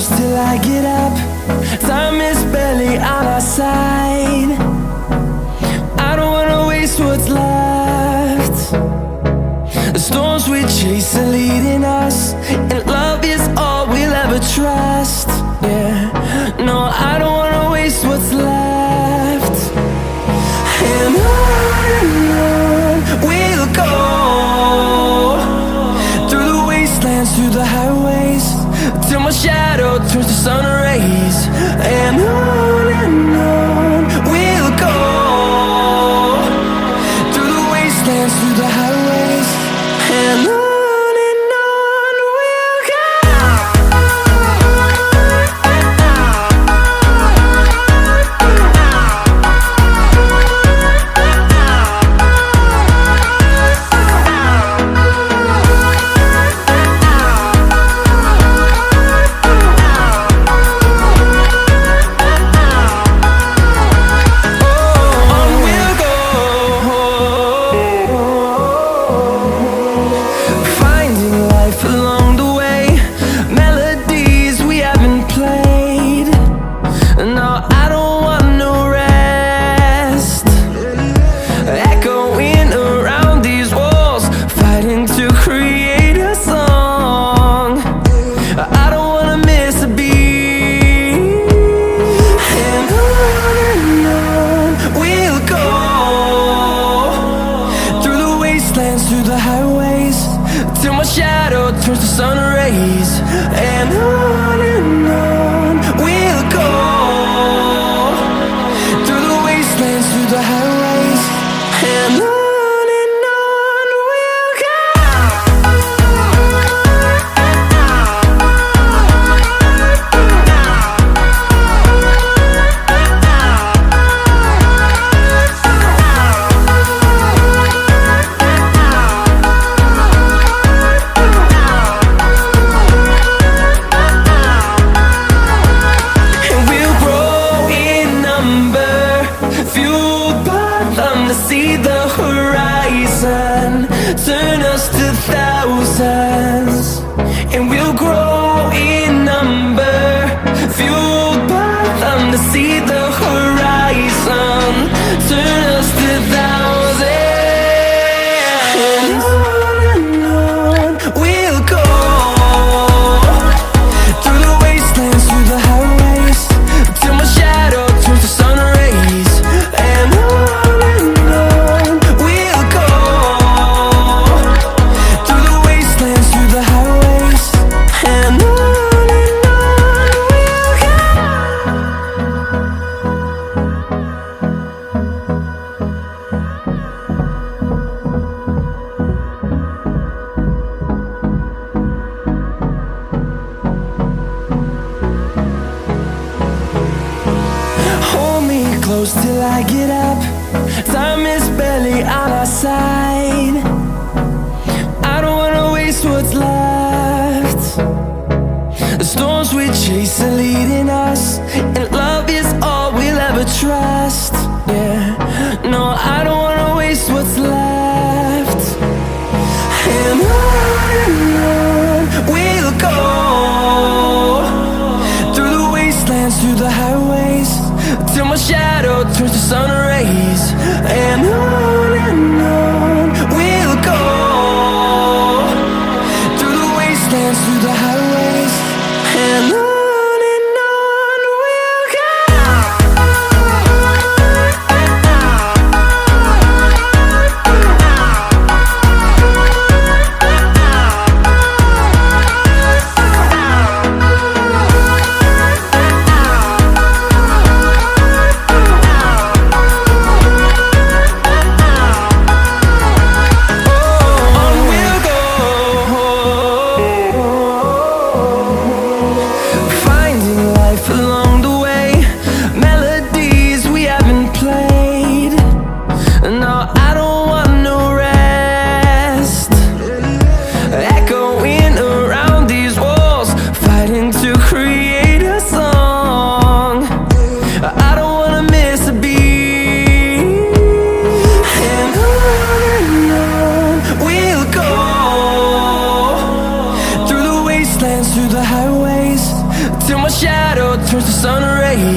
close till I get up. Time is barely on our side. I don't wanna waste what's left. The storms we chase are leading us, and love is all we'll ever trust. Yeah, no, I don't wanna waste what's left. And on we'll go, through the wastelands, through the highways, till my shadow turns to sun rays. And on we'll go, through the wastelands, through the highways, and on.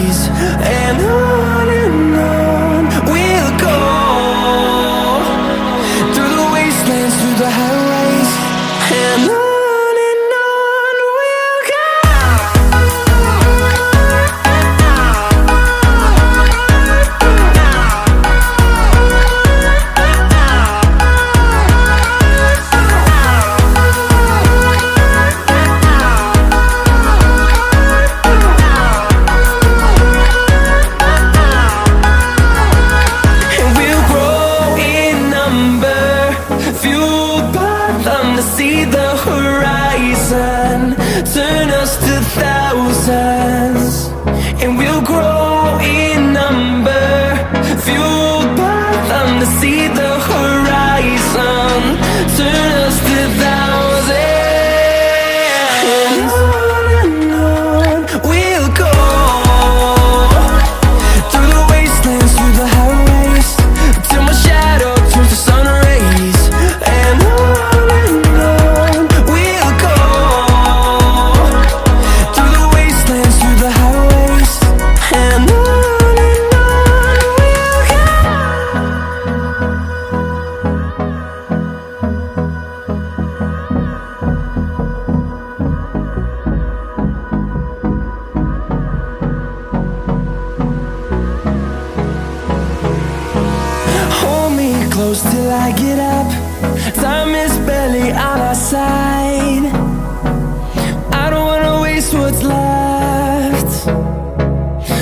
rays, and on we'll go, through the wastelands, through the highways, and on we'll go. See the horizon, turn us to thousands, and we'll grow in number, fueled by them to see the horizon, turn us to thousands, and on we'll go, through the wastelands, through the highways, till my shadow turns to sun rays, and on close till I get up. Time is barely on our side. I don't wanna waste what's left.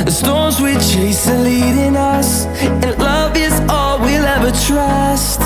The storms we chase are leading us, and love is all we'll ever trust.